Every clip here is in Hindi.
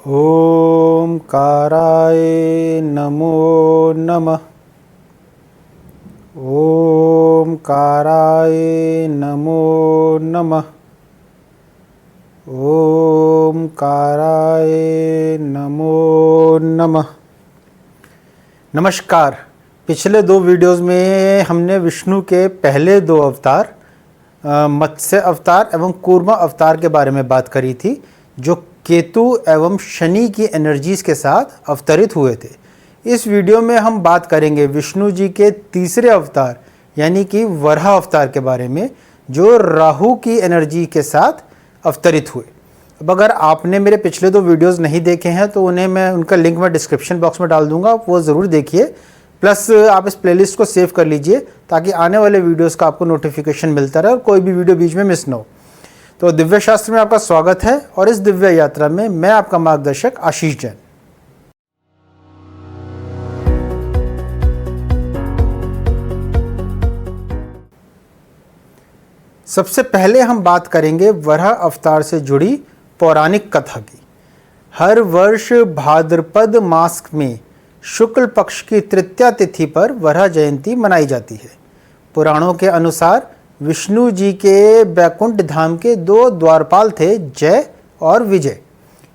ओंकाराय नमो नमः। ओंकाराय नमो नमः। ओंकाराय नमो नमः। नमस्कार। पिछले दो वीडियोज़ में हमने विष्णु के पहले दो अवतार मत्स्य अवतार एवं कूर्मा अवतार के बारे में बात करी थी, जो केतु एवं शनि की एनर्जीज के साथ अवतरित हुए थे। इस वीडियो में हम बात करेंगे विष्णु जी के तीसरे अवतार यानी कि वराह अवतार के बारे में, जो राहु की एनर्जी के साथ अवतरित हुए। अब अगर आपने मेरे पिछले दो वीडियोस नहीं देखे हैं तो उन्हें मैं उनका लिंक मैं डिस्क्रिप्शन बॉक्स में डाल दूंगा, वो ज़रूर देखिए। प्लस आप इस प्लेलिस्ट को सेव कर लीजिए ताकि आने वाले वीडियोस का आपको नोटिफिकेशन मिलता रहे और कोई भी वीडियो बीच में मिस ना हो। तो दिव्य शास्त्र में आपका स्वागत है और इस दिव्य यात्रा में मैं आपका मार्गदर्शक आशीष जैन। सबसे पहले हम बात करेंगे वराह अवतार से जुड़ी पौराणिक कथा की। हर वर्ष भाद्रपद मास में शुक्ल पक्ष की तृतीया तिथि पर वराह जयंती मनाई जाती है। पुराणों के अनुसार विष्णु जी के बैकुंठ धाम के दो द्वारपाल थे, जय और विजय।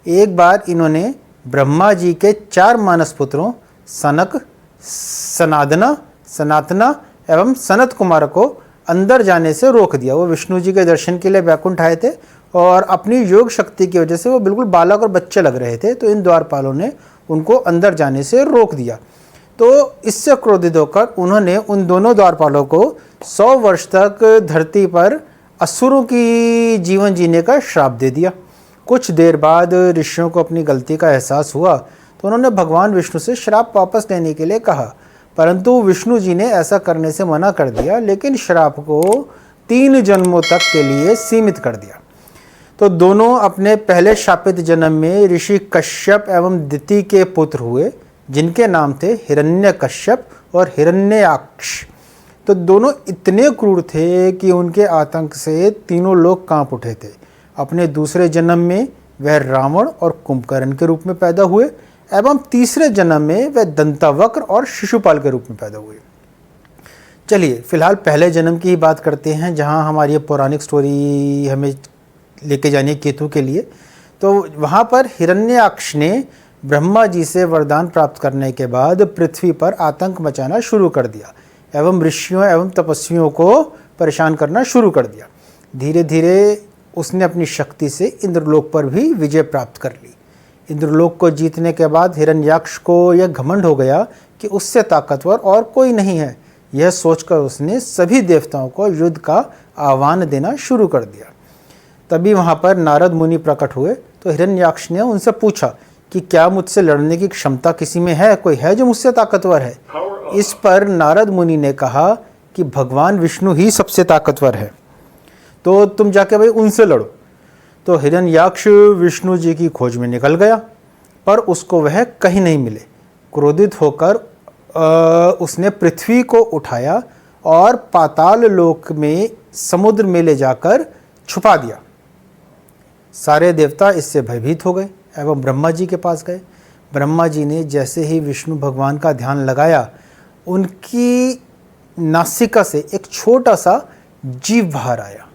एक बार इन्होंने ब्रह्मा जी के चार मानस पुत्रों सनक, सनातना एवं सनत कुमार को अंदर जाने से रोक दिया। वो विष्णु जी के दर्शन के लिए बैकुंठ आए थे और अपनी योग शक्ति की वजह से वो बिल्कुल बालक और बच्चे लग रहे थे, तो इन द्वारपालों ने उनको अंदर जाने से रोक दिया। तो इससे क्रोधित होकर उन्होंने उन दोनों द्वारपालों को 100 वर्ष तक धरती पर असुरों की जीवन जीने का श्राप दे दिया। कुछ देर बाद ऋषियों को अपनी गलती का एहसास हुआ तो उन्होंने भगवान विष्णु से श्राप वापस लेने के लिए कहा, परंतु विष्णु जी ने ऐसा करने से मना कर दिया, लेकिन श्राप को 3 जन्मों तक के लिए सीमित कर दिया। तो दोनों अपने पहले शापित जन्म में ऋषि कश्यप एवं दिति के पुत्र हुए, जिनके नाम थे हिरण्यकश्यप और हिरण्याक्ष। तो दोनों इतने क्रूर थे कि उनके आतंक से तीनों लोग कांप उठे थे। अपने दूसरे जन्म में वह रावण और कुंभकर्ण के रूप में पैदा हुए एवं तीसरे जन्म में वह दंतावक्र और शिशुपाल के रूप में पैदा हुए। चलिए फिलहाल पहले जन्म की ही बात करते हैं, जहां हमारी पौराणिक स्टोरी हमें लेके जानी है केतु के लिए। तो वहाँ पर हिरण्याक्ष ने ब्रह्मा जी से वरदान प्राप्त करने के बाद पृथ्वी पर आतंक मचाना शुरू कर दिया एवं ऋषियों एवं तपस्वियों को परेशान करना शुरू कर दिया। धीरे धीरे उसने अपनी शक्ति से इंद्रलोक पर भी विजय प्राप्त कर ली। इंद्रलोक को जीतने के बाद हिरण्याक्ष को यह घमंड हो गया कि उससे ताकतवर और कोई नहीं है। यह सोचकर उसने सभी देवताओं को युद्ध का आह्वान देना शुरू कर दिया। तभी वहाँ पर नारद मुनि प्रकट हुए। तो हिरण्याक्ष ने उनसे पूछा कि क्या मुझसे लड़ने की क्षमता किसी में है, कोई है जो मुझसे ताकतवर है। इस पर नारद मुनि ने कहा कि भगवान विष्णु ही सबसे ताकतवर है, तो तुम जाके भाई उनसे लड़ो। तो हिरण्याक्ष विष्णु जी की खोज में निकल गया, पर उसको वह कहीं नहीं मिले। क्रोधित होकर उसने पृथ्वी को उठाया और पाताल लोक में समुद्र में ले जाकर छुपा दिया। सारे देवता इससे भयभीत हो गए एवं ब्रह्मा जी के पास गए। ब्रह्मा जी ने जैसे ही विष्णु भगवान का ध्यान लगाया, उनकी नासिका से एक छोटा सा जीव बाहर आया।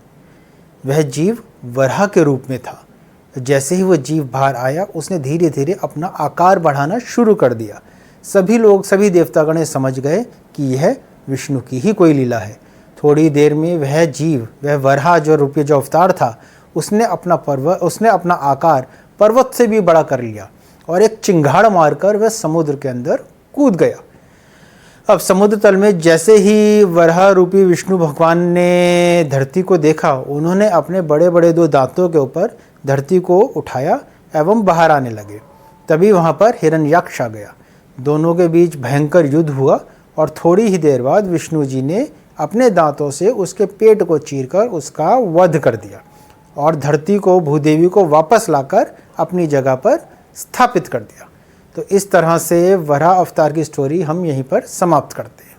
वह जीव वराह के रूप में था। जैसे ही वह जीव बाहर आया, उसने धीरे धीरे अपना आकार बढ़ाना शुरू कर दिया। सभी देवतागण समझ गए कि यह विष्णु की ही कोई लीला है। थोड़ी देर में वह जीव, वह वराह जो अवतार था, उसने अपना आकार पर्वत से भी बड़ा कर लिया और एक चिंगाड़ मारकर वह समुद्र के अंदर कूद गया। अब समुद्र तल में जैसे ही वराह रूपी विष्णु भगवान ने धरती को देखा, उन्होंने अपने बड़े बड़े 2 दांतों के ऊपर धरती को उठाया एवं बाहर आने लगे। तभी वहाँ पर हिरण्याक्ष आ गया। दोनों के बीच भयंकर युद्ध हुआ और थोड़ी ही देर बाद विष्णु जी ने अपने दांतों से उसके पेट को चीरकर उसका वध कर दिया और धरती को, भूदेवी को वापस लाकर अपनी जगह पर स्थापित कर दिया। तो इस तरह से वराह अवतार की स्टोरी हम यहीं पर समाप्त करते हैं।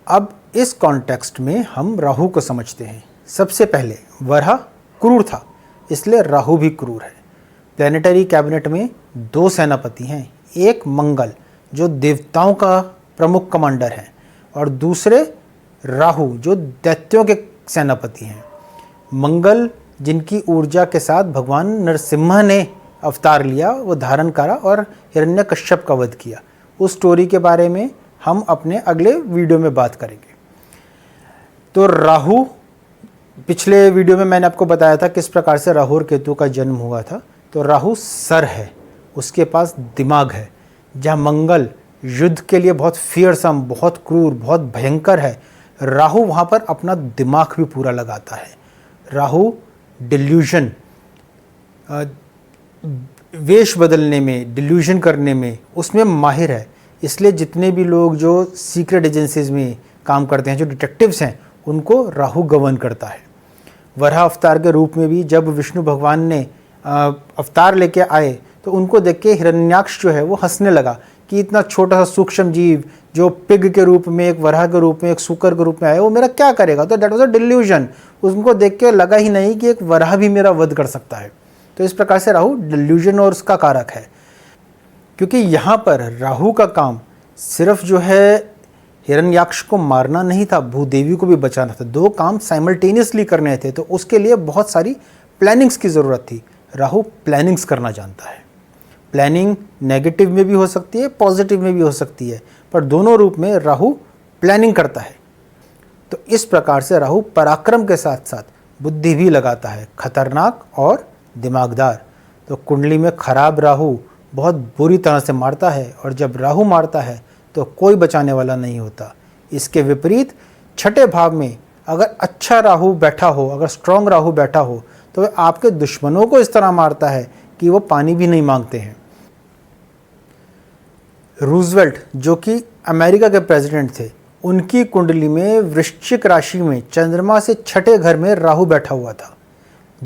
अब इस कॉन्टेक्स्ट में हम राहु को समझते हैं। सबसे पहले वराह क्रूर था, इसलिए राहु भी क्रूर है। प्लानिटरी कैबिनेट में 2 सेनापति हैं, एक मंगल जो देवताओं का प्रमुख कमांडर है और दूसरे राहु जो दैत्यों के सेनापति हैं। मंगल जिनकी ऊर्जा के साथ भगवान नरसिम्हा ने अवतार लिया, वो धारण करा और हिरण्यकश्यप का वध किया। उस स्टोरी के बारे में हम अपने अगले वीडियो में बात करेंगे। तो राहु, पिछले वीडियो में मैंने आपको बताया था किस प्रकार से राहु और केतु का जन्म हुआ था। तो राहु सर है, उसके पास दिमाग है। जहाँ मंगल युद्ध के लिए बहुत फियरसम, बहुत क्रूर, बहुत भयंकर है, राहु वहाँ पर अपना दिमाग भी पूरा लगाता है। राहु डिल्यूजन, वेश बदलने में, डिल्यूजन करने में, उसमें माहिर है। इसलिए जितने भी लोग जो सीक्रेट एजेंसीज में काम करते हैं, जो डिटेक्टिव्स हैं, उनको राहु गवर्न करता है। वराह अवतार के रूप में भी जब विष्णु भगवान ने अवतार लेके आए तो उनको देख के हिरण्याक्ष जो है वो हंसने लगा कि इतना छोटा सा सूक्ष्म जीव जो पिग के रूप में, एक वराह के रूप में, एक सूकर के रूप में आया, वो मेरा क्या करेगा। तो दैट वाज अ डिल्यूजन। उनको देख के लगा ही नहीं कि एक वराह भी मेरा वध कर सकता है। तो इस प्रकार से राहु डिल्यूजन और उसका कारक है। क्योंकि यहाँ पर राहु का काम सिर्फ जो है हिरण्याक्ष को मारना नहीं था, भूदेवी को भी बचाना था। 2 काम साइमल्टेनियसली करने थे, तो उसके लिए बहुत सारी प्लानिंग्स की ज़रूरत थी। राहु प्लानिंग्स करना जानता है। प्लानिंग नेगेटिव में भी हो सकती है, पॉजिटिव में भी हो सकती है, पर दोनों रूप में राहु प्लानिंग करता है। तो इस प्रकार से राहु पराक्रम के साथ साथ बुद्धि भी लगाता है, खतरनाक और दिमागदार। तो कुंडली में खराब राहु बहुत बुरी तरह से मारता है, और जब राहु मारता है तो कोई बचाने वाला नहीं होता। इसके विपरीत छठे भाव में अगर अच्छा राहु बैठा हो, अगर स्ट्रॉन्ग राहु बैठा हो, तो वह आपके दुश्मनों को इस तरह मारता है कि वो पानी भी नहीं मांगते हैं। रूजवेल्ट जो कि अमेरिका के प्रेसिडेंट थे, उनकी कुंडली में वृश्चिक राशि में चंद्रमा से छठे घर में राहु बैठा हुआ था,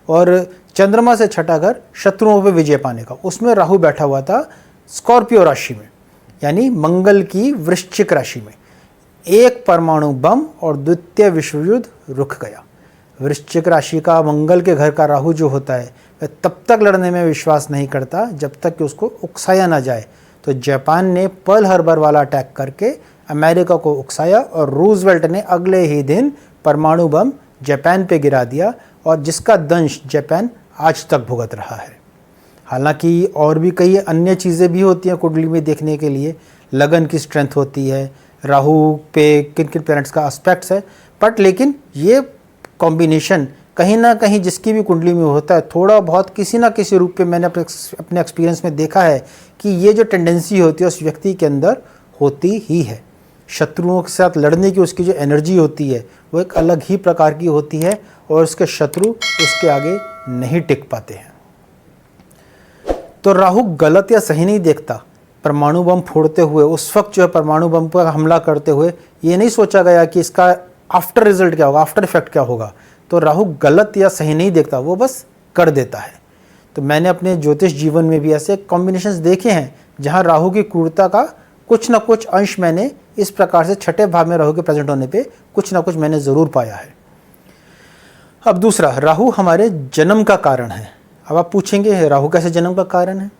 और चंद्रमा से छठा घर शत्रुओं पर विजय पाने का, उसमें राहु बैठा हुआ था स्कॉर्पियो राशि में, यानी मंगल की वृश्चिक राशि में। एक परमाणु बम और द्वितीय विश्व युद्ध रुक गया। वृश्चिक राशि का मंगल के घर का राहु जो होता है वह तब तक लड़ने में विश्वास नहीं करता जब तक कि उसको उकसाया ना जाए। तो जापान ने पर्ल हार्बर वाला अटैक करके अमेरिका को उकसाया, और रूजवेल्ट ने अगले ही दिन परमाणु बम जापान पे गिरा दिया, और जिसका दंश जापान आज तक भुगत रहा है। हालांकि और भी कई अन्य चीज़ें भी होती हैं कुंडली में देखने के लिए, लगन की स्ट्रेंथ होती है, राहु पे किन किन प्लैनेट्स का एस्पेक्ट्स है, बट लेकिन ये कॉम्बिनेशन कहीं ना कहीं जिसकी भी कुंडली में होता है, थोड़ा बहुत किसी ना किसी रूप में मैंने अपने एक्सपीरियंस में देखा है कि ये जो टेंडेंसी होती है उस व्यक्ति के अंदर होती ही है। शत्रुओं के साथ लड़ने की उसकी जो एनर्जी होती है वो एक अलग ही प्रकार की होती है, और उसके शत्रु उसके आगे नहीं टिक पाते हैं। तो राहु गलत या सही नहीं देखता। परमाणु बम फोड़ते हुए उस वक्त जो है परमाणु बम पर हमला करते हुए ये नहीं सोचा गया कि इसका आफ्टर रिजल्ट क्या होगा, आफ्टर इफेक्ट क्या होगा। तो राहु गलत या सही नहीं देखता, वो बस कर देता है। तो मैंने अपने ज्योतिष जीवन में भी ऐसे कॉम्बिनेशंस देखे हैं जहां राहु की क्रूरता का कुछ ना कुछ अंश मैंने इस प्रकार से छठे भाव में राहु के प्रेजेंट होने पे कुछ ना कुछ मैंने ज़रूर पाया है। अब दूसरा, राहु हमारे जन्म का कारण है। अब आप पूछेंगे राहु कैसे जन्म का कारण है?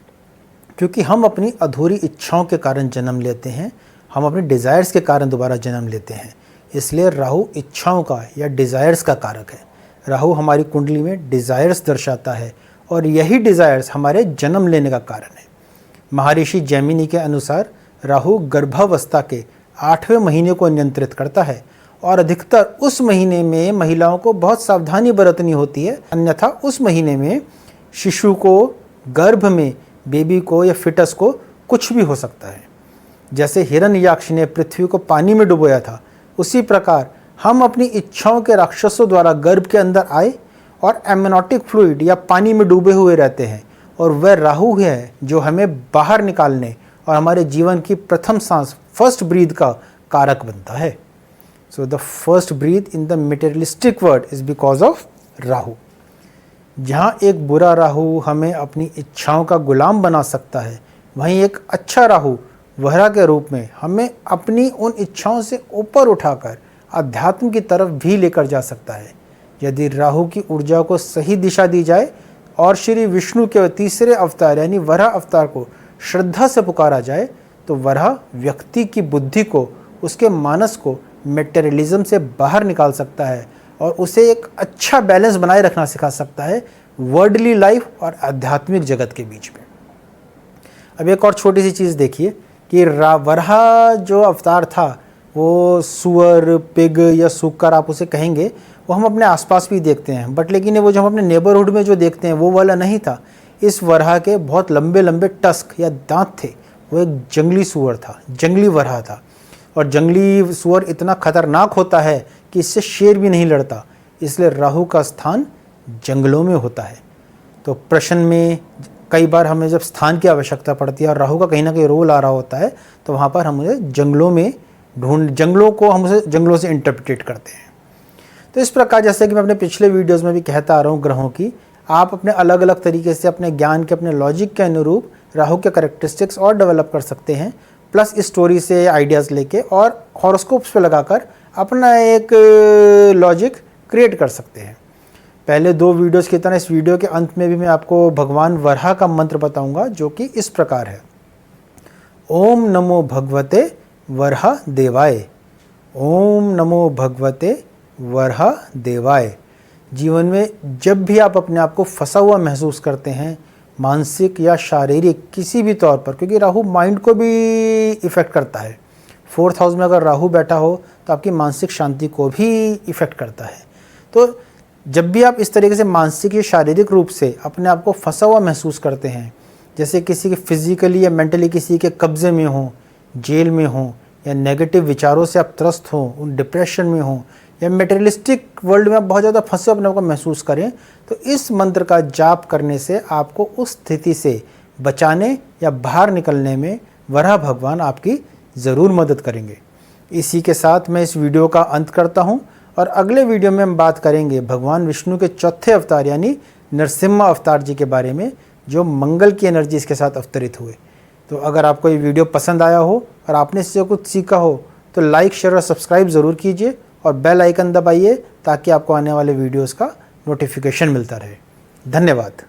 क्योंकि हम अपनी अधूरी इच्छाओं के कारण जन्म लेते हैं, हम अपने डिज़ायर्स के कारण दोबारा जन्म लेते हैं, इसलिए राहु इच्छाओं का या डिज़ायर्स का कारक है। राहु हमारी कुंडली में डिज़ायर्स दर्शाता है, और यही डिज़ायर्स हमारे जन्म लेने का कारण है। महर्षि जैमिनी के अनुसार राहु गर्भावस्था के 8वें महीने को नियंत्रित करता है, और अधिकतर उस महीने में महिलाओं को बहुत सावधानी बरतनी होती है, अन्यथा उस महीने में शिशु को, गर्भ में बेबी को या फिटस को कुछ भी हो सकता है। जैसे हिरण्याक्ष ने पृथ्वी को पानी में डुबोया था, उसी प्रकार हम अपनी इच्छाओं के राक्षसों द्वारा गर्भ के अंदर आए और एमनोटिक फ्लूइड या पानी में डूबे हुए रहते हैं, और वह राहु है जो हमें बाहर निकालने और हमारे जीवन की प्रथम सांस, फर्स्ट ब्रीथ का कारक बनता है। So the first breath in the materialistic world is because of Rahu. जहाँ एक बुरा राहु हमें अपनी इच्छाओं का गुलाम बना सकता है, वहीं एक अच्छा राहु वहरा के रूप में हमें अपनी उन इच्छाओं से ऊपर उठाकर अध्यात्म की तरफ भी लेकर जा सकता है। यदि राहु की ऊर्जा को सही दिशा दी जाए और श्री विष्णु के तीसरे अवतार यानी वराह अवतार को श्रद्धा से पुकारा जाए तो वराह व्यक्ति की बुद्धि को, उसके मानस को मेटेरियलिज्म से बाहर निकाल सकता है और उसे एक अच्छा बैलेंस बनाए रखना सिखा सकता है वर्ल्डली लाइफ और आध्यात्मिक जगत के बीच में। अब एक और छोटी सी चीज़ देखिए कि वराह जो अवतार था वो सुअर, पिग या सूकर आप उसे कहेंगे, वो हम अपने आसपास भी देखते हैं, बट लेकिन वो जो हम अपने नेबरहुड में जो देखते हैं वो वाला नहीं था। इस वराह के बहुत लंबे लंबे टस्क या दांत थे। वो एक जंगली सुअर था, जंगली वराह था। और जंगली सुअर इतना खतरनाक होता है कि इससे शेर भी नहीं लड़ता, इसलिए राहु का स्थान जंगलों में होता है। तो प्रश्न में कई बार हमें जब स्थान की आवश्यकता पड़ती है और राहु का कहीं ना कहीं रोल आ रहा होता है तो वहाँ पर हम उसे जंगलों को हम उसे जंगलों से इंटरप्रिटेट करते हैं। तो इस प्रकार जैसे कि मैं अपने पिछले वीडियोज़ में भी कहता आ रहा हूँ ग्रहों की, आप अपने अलग अलग तरीके से अपने ज्ञान के, अपने लॉजिक के अनुरूप राहु के कैरेक्टरिस्टिक्स और डेवलप कर सकते हैं, प्लस इस स्टोरी से आइडियाज़ लेके और हॉरोस्कोप्स पे लगाकर अपना एक लॉजिक क्रिएट कर सकते हैं। पहले 2 वीडियोज़ की तरह इस वीडियो के अंत में भी मैं आपको भगवान वराह का मंत्र बताऊंगा, जो कि इस प्रकार है। ओम नमो भगवते वराह देवाय। ओम नमो भगवते वराह देवाय। जीवन में जब भी आप अपने आप को फंसा हुआ महसूस करते हैं, मानसिक या शारीरिक किसी भी तौर पर, क्योंकि राहु माइंड को भी इफ़ेक्ट करता है। 4th हाउस में अगर राहु बैठा हो तो आपकी मानसिक शांति को भी इफ़ेक्ट करता है। तो जब भी आप इस तरीके से मानसिक या शारीरिक रूप से अपने आप को फंसा हुआ महसूस करते हैं, जैसे किसी के फिजिकली या मेंटली किसी के कब्जे में हो, जेल में हो, या नेगेटिव विचारों से आप त्रस्त हो, उन डिप्रेशन में हो, या मटेरियलिस्टिक वर्ल्ड में आप बहुत ज़्यादा फंसे अपने आप को महसूस करें, तो इस मंत्र का जाप करने से आपको उस स्थिति से बचाने या बाहर निकलने में वराह भगवान आपकी ज़रूर मदद करेंगे। इसी के साथ मैं इस वीडियो का अंत करता हूँ और अगले वीडियो में हम बात करेंगे भगवान विष्णु के चौथे अवतार यानी नरसिम्हा अवतार जी के बारे में, जो मंगल की एनर्जीज के साथ अवतरित हुए। तो अगर आपको ये वीडियो पसंद आया हो और आपने इससे कुछ सीखा हो तो लाइक, शेयर और सब्सक्राइब ज़रूर कीजिए और बेल आइकन दबाइए ताकि आपको आने वाले वीडियोज़ का नोटिफिकेशन मिलता रहे। धन्यवाद।